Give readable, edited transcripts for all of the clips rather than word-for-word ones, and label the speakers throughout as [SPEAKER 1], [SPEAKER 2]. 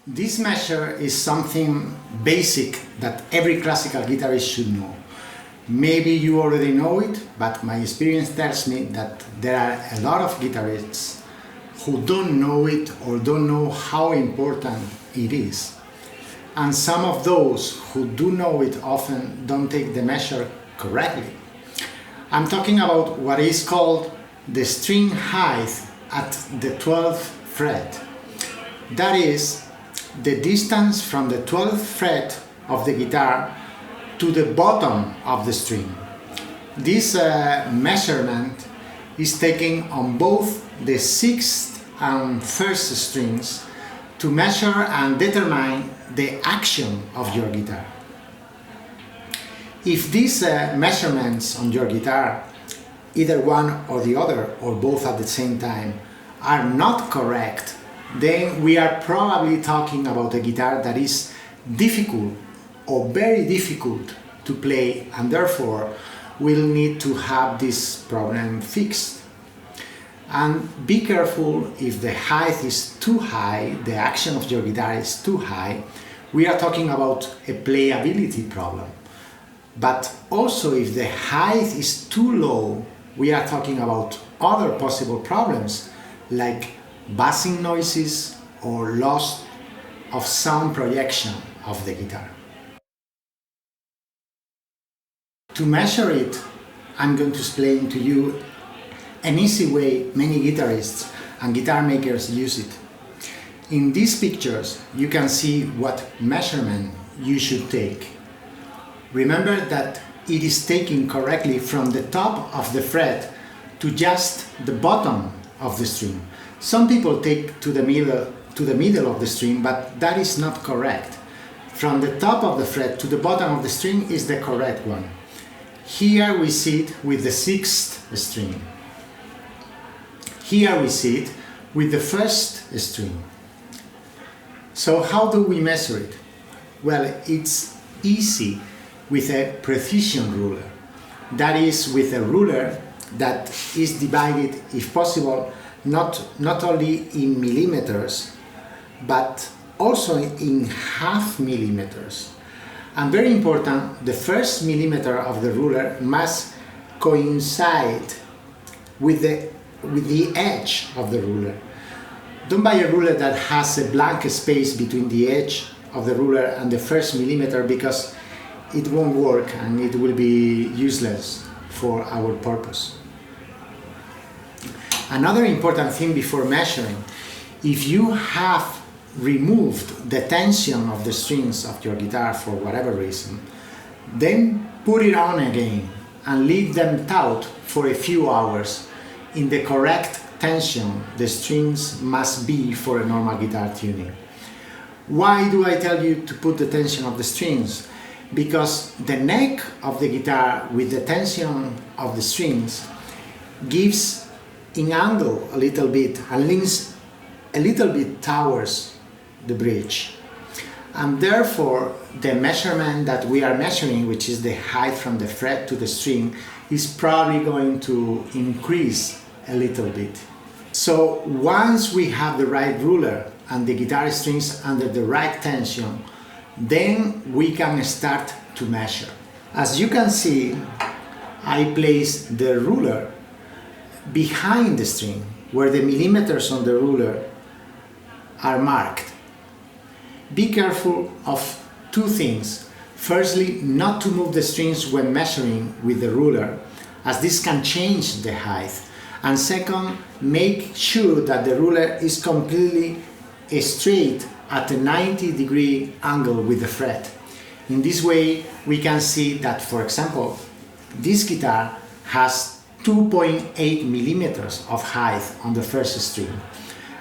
[SPEAKER 1] This measure is something basic that every classical guitarist should know. Maybe you already know it, but my experience tells me that there are a lot of guitarists who don't know it or don't know how important it is. And some of those who do know it often don't take the measure correctly. I'm talking about what is called the string height at the 12th fret. That is the distance from the 12th fret of the guitar to the bottom of the string. This measurement is taken on both the 6th and 1st strings to measure and determine the action of your guitar. If these measurements on your guitar, either one or the other or both at the same time, are not correct, then we are probably talking about a guitar that is difficult or very difficult to play, and therefore will need to have this problem fixed. And be careful if the height is too high, the action of your guitar is too high, we are talking about a playability problem. But also if the height is too low, we are talking about other possible problems like buzzing noises or loss of sound projection of the guitar. To measure it, I'm going to explain to you an easy way many guitarists and guitar makers use it. In these pictures, you can see what measurement you should take. Remember that it is taken correctly from the top of the fret to just the bottom of the string. Some people take to the middle of the string, but that is not correct. From the top of the fret to the bottom of the string is the correct one. Here we see it with the 6th string. Here we see it with the 1st string. So how do we measure it? Well, it's easy with a precision ruler. That is, with a ruler that is divided, if possible, not only in millimeters, but also in half millimeters. And very important, the first millimeter of the ruler must coincide with the edge of the ruler. Don't buy a ruler that has a blank space between the edge of the ruler and the first millimeter, because it won't work and it will be useless for our purpose. Another important thing before measuring, if you have removed the tension of the strings of your guitar for whatever reason, then put it on again and leave them taut for a few hours in the correct tension the strings must be for a normal guitar tuning. Why do I tell you to put the tension of the strings? Because the neck of the guitar with the tension of the strings gives in angle a little bit and leans a little bit towards the bridge. And therefore the measurement that we are measuring, which is the height from the fret to the string, is probably going to increase a little bit. So once we have the right ruler and the guitar strings under the right tension, then we can start to measure. As you can see, I place the ruler behind the string, where the millimeters on the ruler are marked. Be careful of two things. Firstly, not to move the strings when measuring with the ruler, as this can change the height. And second, make sure that the ruler is completely straight at a 90-degree angle with the fret. In this way, we can see that, for example, this guitar has 2.8 millimeters of height on the first string.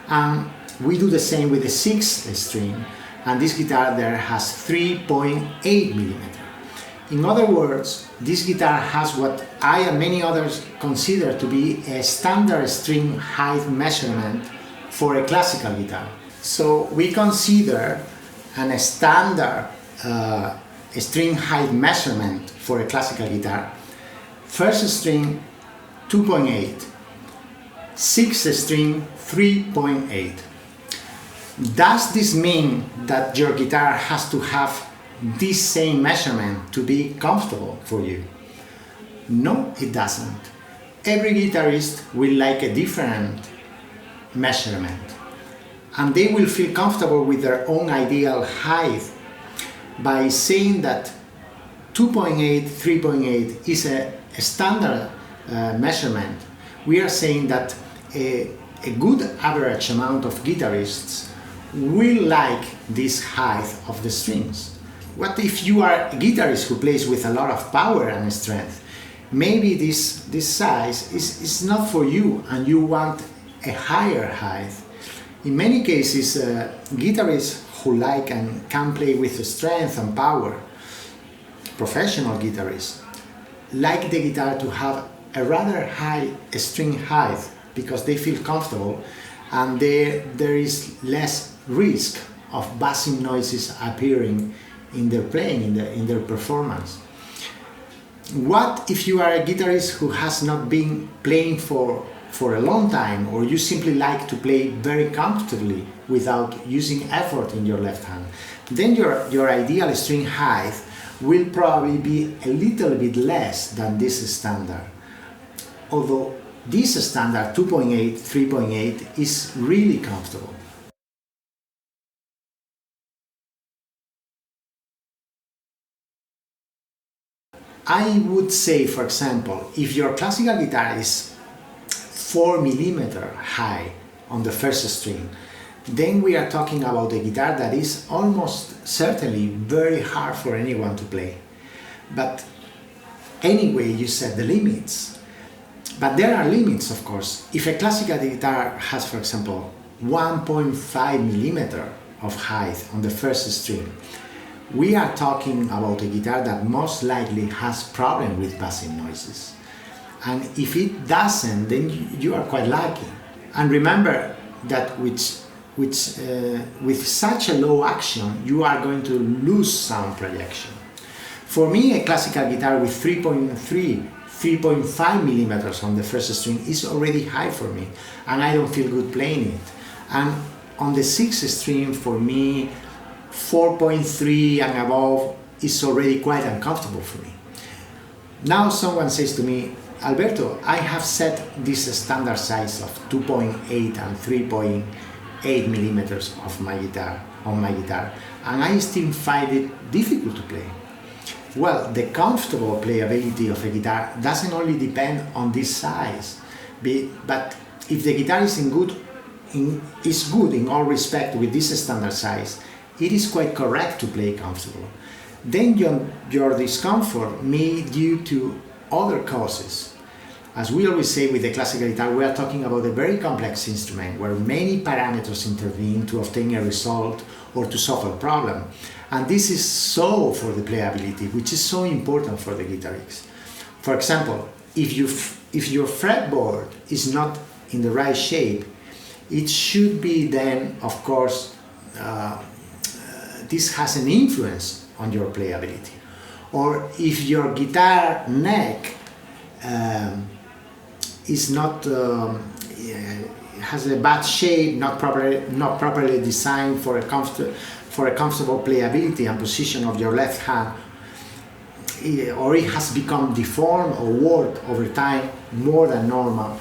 [SPEAKER 1] And we do the same with the 6th string, and this guitar there has 3.8 millimeters. In other words, this guitar has what I and many others consider to be a standard string height measurement for a classical guitar. So we consider a standard string height measurement for a classical guitar. First string 2.8, sixth string 3.8. Does this mean that your guitar has to have this same measurement to be comfortable for you? No, it doesn't. Every guitarist will like a different measurement, and they will feel comfortable with their own ideal height. By saying that 2.8, 3.8 is a standard measurement, we are saying that a good average amount of guitarists will like this height of the strings. What if you are a guitarist who plays with a lot of power and strength? Maybe this size is not for you and you want a higher height. In many cases, guitarists who like and can play with strength and power, professional guitarists, like the guitar to have a rather high string height because they feel comfortable and there is less risk of buzzing noises appearing in their playing, in their performance. What if you are a guitarist who has not been playing for a long time, or you simply like to play very comfortably without using effort in your left hand? Then your ideal string height will probably be a little bit less than this standard. Although this standard 2.8, 3.8 is really comfortable. I would say, for example, if your classical guitar is 4mm high on the first string, then we are talking about a guitar that is almost certainly very hard for anyone to play. But anyway, you set the limits. But there are limits, of course. If a classical guitar has, for example, 1.5mm of height on the first string, we are talking about a guitar that most likely has problem with buzzing noises. And if it doesn't, then you are quite lucky. And remember that with such a low action, you are going to lose sound projection. For me, a classical guitar with 3.5mm on the first string is already high for me, and I don't feel good playing it. And on the sixth string, for me, 4.3 and above is already quite uncomfortable for me. Now someone says to me, Alberto, I have set this standard size of 2.8 and 3.8mm on my guitar, and I still find it difficult to play. Well, the comfortable playability of a guitar doesn't only depend on this size, but if the guitar is good in all respect with this standard size, it is quite correct to play comfortable. Then your discomfort may be due to other causes. As we always say with the classical guitar, we are talking about a very complex instrument where many parameters intervene to obtain a result or to solve a problem. And this is so for the playability, which is so important for the guitarist. For example, if your fretboard is not in the right shape, it should be then, of course, this has an influence on your playability. Or if your guitar neck is not has a bad shape, not properly designed for a comfortable playability and position of your left hand, or it has become deformed or warped over time more than normal,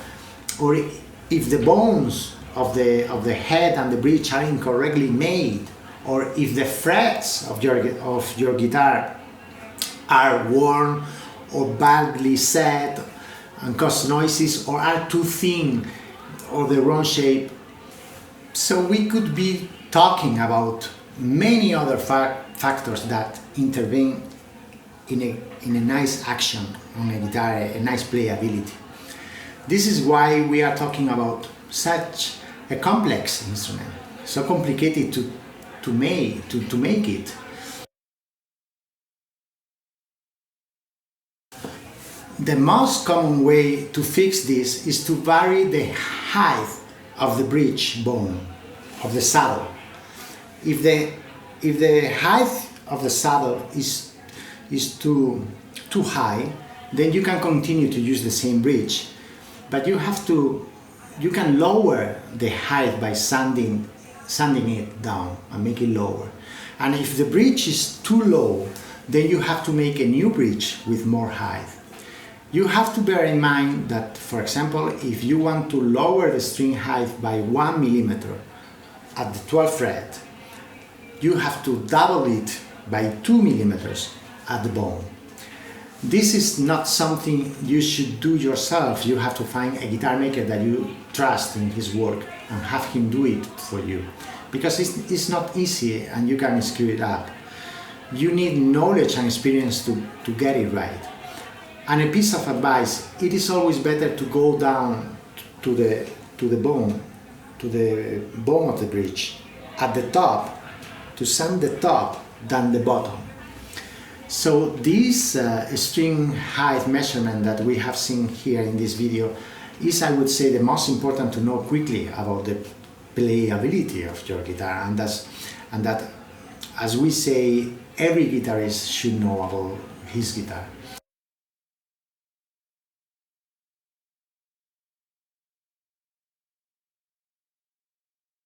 [SPEAKER 1] or if the bones of the head and the bridge are incorrectly made, or if the frets of your guitar are worn or badly set and cause noises, or are too thin or the wrong shape. So we could be talking about many other factors that intervene in a nice action on a guitar, a nice playability. This is why we are talking about such a complex instrument, so complicated to make it. The most common way to fix this is to vary the height of the bridge bone of the saddle. If the height of the saddle is too high, then you can continue to use the same bridge, but you can lower the height by sanding sanding it down and make it lower. And if the bridge is too low, then you have to make a new bridge with more height. You have to bear in mind that, for example, if you want to lower the string height by 1 millimeter at the 12th fret, you have to double it by 2 millimeters at the bone. This is not something you should do yourself. You have to find a guitar maker that you trust in his work and have him do it for you. Because it's not easy and you can screw it up. You need knowledge and experience to get it right. And a piece of advice, it is always better to go down to the bone of the bridge at the top, to sand the top than the bottom. So this string height measurement that we have seen here in this video is, I would say, the most important to know quickly about the playability of your guitar, and that, as we say, every guitarist should know about his guitar.